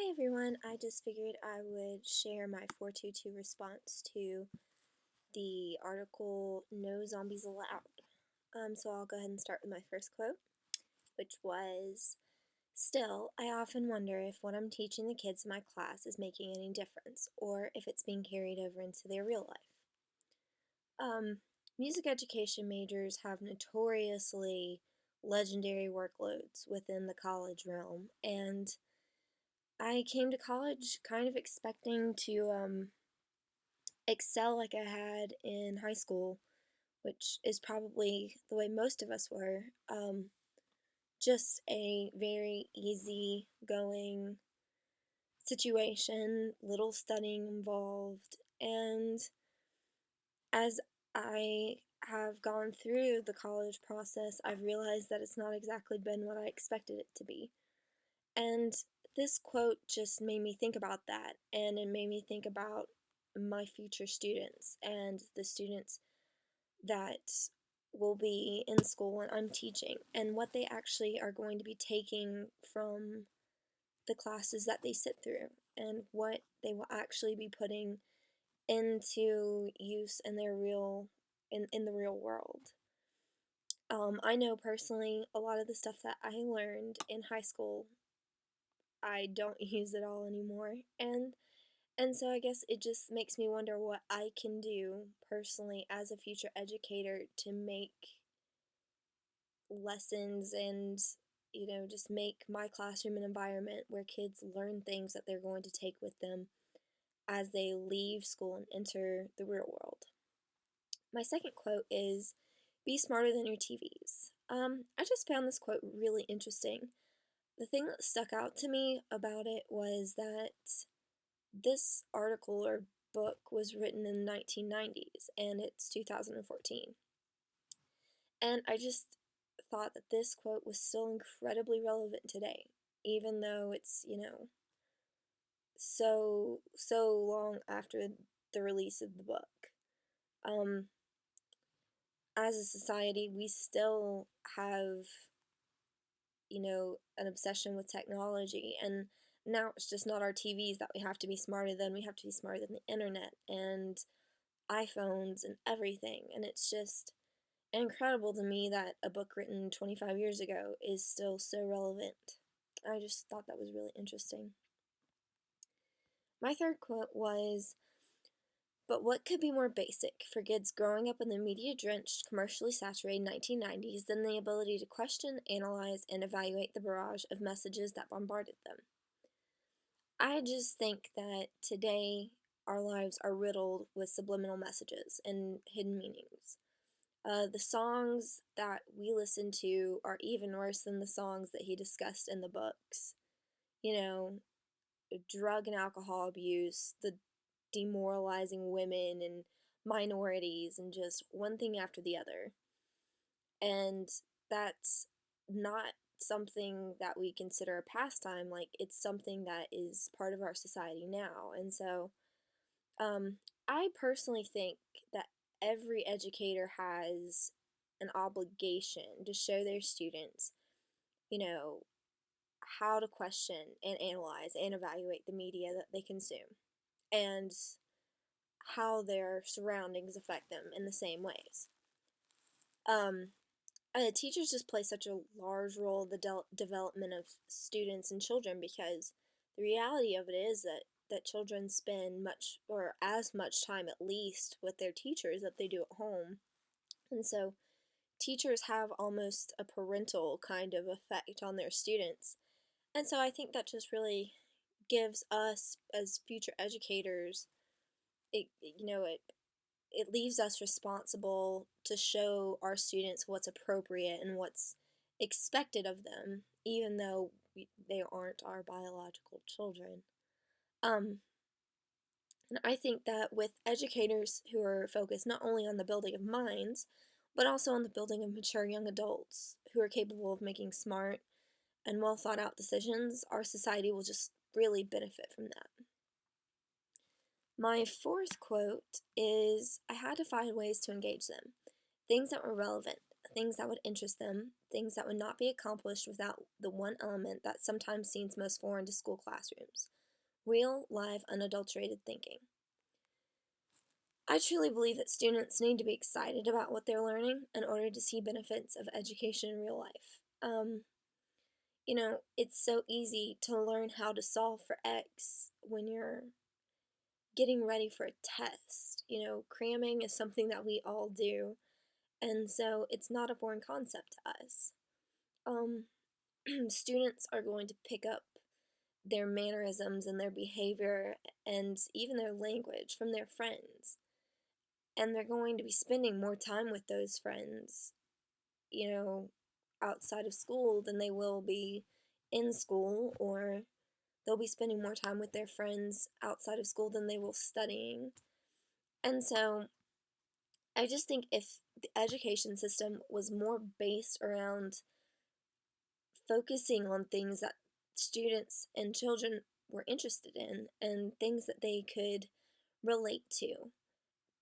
Hi everyone, I just figured I would share my 422 response to the article No Zombies Allowed. So I'll go ahead and start with my first quote, which was, "Still, I often wonder if what I'm teaching the kids in my class is making any difference, or if it's being carried over into their real life." Um, Music education majors have notoriously legendary workloads within the college realm, and I came to college kind of expecting to excel like I had in high school, which is probably the way most of us were. Just a very easy going situation, little studying involved, and as I have gone through the college process, I've realized that it's not exactly been what I expected it to be. And this quote just made me think about that, and it made me think about my future students and the students that will be in school and I'm teaching, and what they actually are going to be taking from the classes that they sit through, and what they will actually be putting into use in their in the real world. I know personally a lot of the stuff that I learned in high school I don't use it all anymore. And so I guess it just makes me wonder what I can do personally as a future educator to make lessons and just make my classroom an environment where kids learn things that they're going to take with them as they leave school and enter the real world. My second quote is, "Be smarter than your TVs." I just found this quote really interesting. The thing that stuck out to me about it was that this article or book was written in the 1990s and it's 2014. And I just thought that this quote was still incredibly relevant today, even though it's, so long after the release of the book. Um, as a society, we still have, an obsession with technology, and now it's just not our TVs that we have to be smarter than, we have to be smarter than the internet and iPhones and everything. And it's just incredible to me that a book written 25 years ago is still so relevant. I just thought that was really interesting. My third quote was, "But what could be more basic for kids growing up in the media drenched, commercially saturated 1990s than the ability to question, analyze, and evaluate the barrage of messages that bombarded them?" I just think that today our lives are riddled with subliminal messages and hidden meanings. The songs that we listen to are even worse than the songs that he discussed in the books. You know, drug and alcohol abuse, the demoralizing women and minorities, and just one thing after the other. And that's not something that we consider a pastime, like, it's something that is part of our society now. And so, um, I personally think that every educator has an obligation to show their students, you know, how to question and analyze and evaluate the media that they consume, and how their surroundings affect them in the same ways. Um, Teachers just play such a large role in the development of students and children, because the reality of it is that children spend much, or as much time at least, with their teachers that they do at home. And so teachers have almost a parental kind of effect on their students. And so I think that just really gives us as future educators, it leaves us responsible to show our students what's appropriate and what's expected of them, even though they aren't our biological children. Um, and I think that with educators who are focused not only on the building of minds, but also on the building of mature young adults who are capable of making smart and well thought out decisions, our society will just really benefit from that. My fourth quote is, "I had to find ways to engage them, things that were relevant, things that would interest them, things that would not be accomplished without the one element that sometimes seems most foreign to school classrooms: real, live, unadulterated thinking. I truly believe that students need to be excited about what they're learning in order to see benefits of education in real life. It's so easy to learn how to solve for X when you're getting ready for a test. Cramming is something that we all do, and so it's not a foreign concept to us. Um, Students are going to pick up their mannerisms and their behavior and even their language from their friends. And they're going to be spending more time with those friends, you know, outside of school than they will be in school, or they'll be spending more time with their friends outside of school than they will studying. And so I just think if the education system was more based around focusing on things that students and children were interested in and things that they could relate to,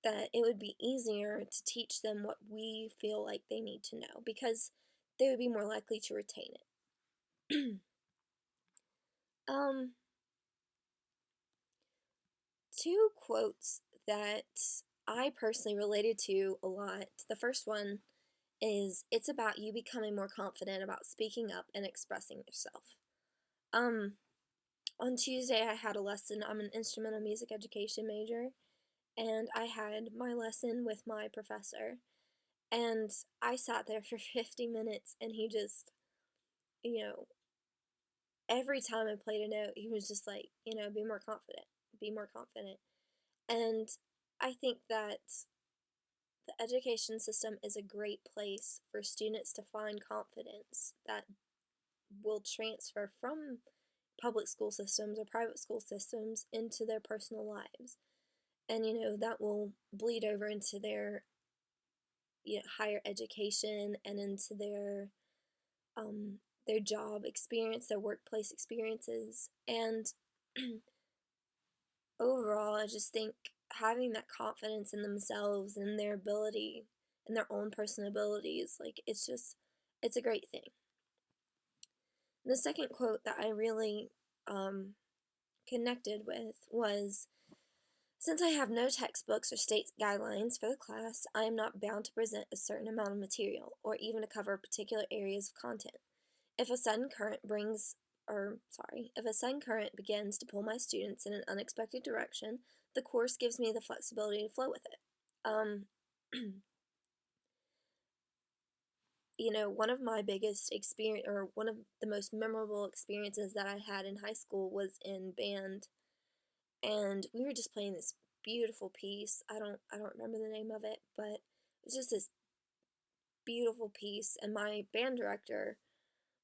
that it would be easier to teach them what we feel like they need to know, because they would be more likely to retain it. um, Two quotes that I personally related to a lot. The first one is, "It's about you becoming more confident about speaking up and expressing yourself." Um, on Tuesday, I had a lesson. I'm an instrumental music education major, and I had my lesson with my professor. And I sat there for 50 minutes, and he just, you know, every time I played a note, he was just like, be more confident, be more confident. And I think that the education system is a great place for students to find confidence that will transfer from public school systems or private school systems into their personal lives. And, that will bleed over into their higher education and into their job experience, their workplace experiences. And overall, I just think having that confidence in themselves and their ability and their own personal abilities, like, it's a great thing. The second quote that I really connected with was, "Since I have no textbooks or state guidelines for the class, I am not bound to present a certain amount of material or even to cover particular areas of content. If a sudden current begins to pull my students in an unexpected direction, the course gives me the flexibility to flow with it." Um, one of my biggest experience, or one of the most memorable experiences that I had in high school, was in band, and we were just playing this beautiful piece. I don't remember the name of it, but it was just this beautiful piece, and my band director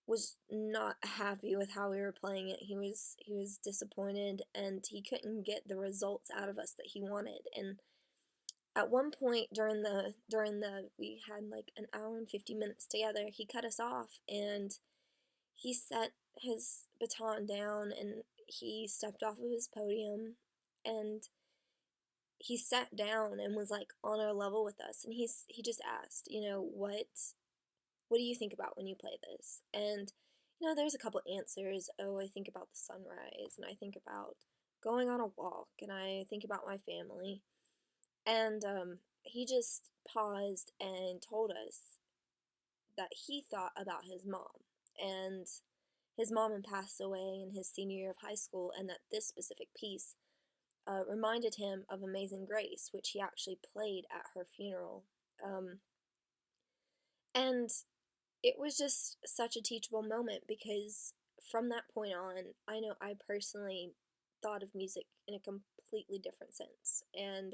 was not happy with how we were playing it. He was disappointed, and he couldn't get the results out of us that he wanted. And at one point during the we had like an hour and 50 minutes together, he cut us off, and he set his baton down, and he stepped off of his podium, and he sat down and was like on our level with us, and he just asked, what do you think about when you play this? And there's a couple answers. Oh, I think about the sunrise, and I think about going on a walk, and I think about my family. And he just paused and told us that he thought about his mom, and his mom had passed away in his senior year of high school, and that this specific piece reminded him of Amazing Grace, which he actually played at her funeral. And it was just such a teachable moment, because from that point on, I know I personally thought of music in a completely different sense. And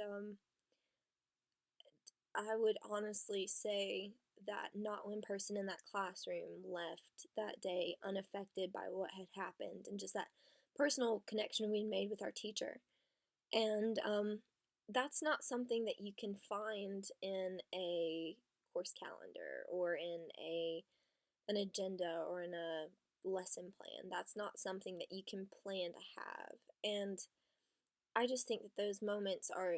I would honestly say that not one person in that classroom left that day unaffected by what had happened, and just that personal connection we made with our teacher. And that's not something that you can find in a course calendar, or in an agenda, or in a lesson plan. That's not something that you can plan to have. And I just think that those moments are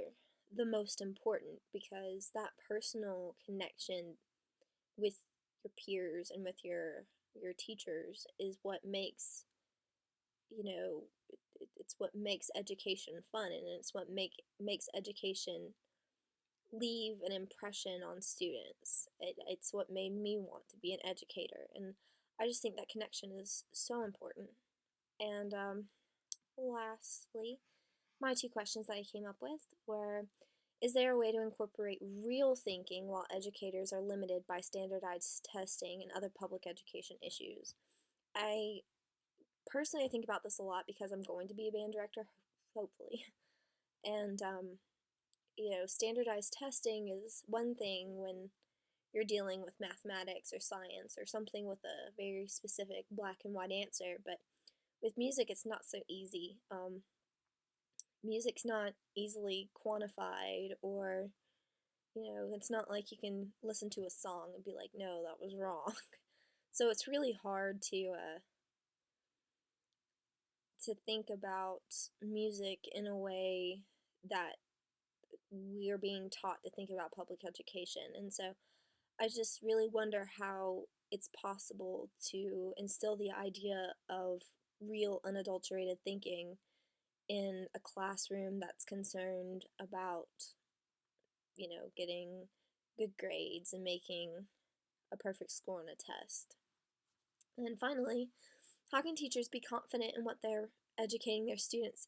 the most important, because that personal connection with your peers and with your teachers is what makes, you know, it's what makes education fun, and it's what makes education leave an impression on students. It's what made me want to be an educator, and I just think that connection is so important. And lastly, my two questions that I came up with were: is there a way to incorporate real thinking while educators are limited by standardized testing and other public education issues? I personally think about this a lot because I'm going to be a band director, hopefully. And standardized testing is one thing when you're dealing with mathematics or science or something with a very specific black and white answer, but with music, it's not so easy. Music's not easily quantified, or it's not like you can listen to a song and be like, no, that was wrong. So it's really hard to think about music in a way that we're being taught to think about public education. And so I just really wonder how it's possible to instill the idea of real unadulterated thinking in a classroom that's concerned about, getting good grades and making a perfect score on a test. And finally, how can teachers be confident in what they're educating their students?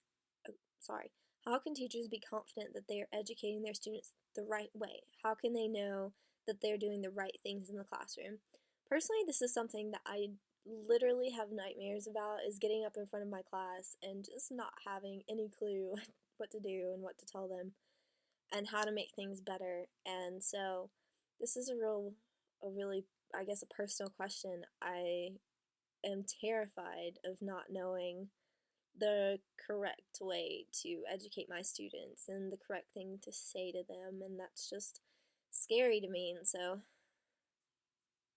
Sorry. How can teachers be confident that they are educating their students the right way? How can they know that they're doing the right things in the classroom? Personally, this is something that I literally have nightmares about, is getting up in front of my class and just not having any clue what to do and what to tell them and how to make things better. And so this is a really, I guess, a personal question. I am terrified of not knowing the correct way to educate my students and the correct thing to say to them, and that's just scary to me. And so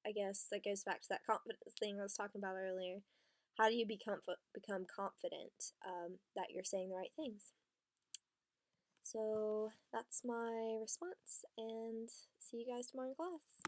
I guess that goes back to that confidence thing I was talking about earlier. How do you become confident that you're saying the right things? So that's my response, and see you guys tomorrow in class.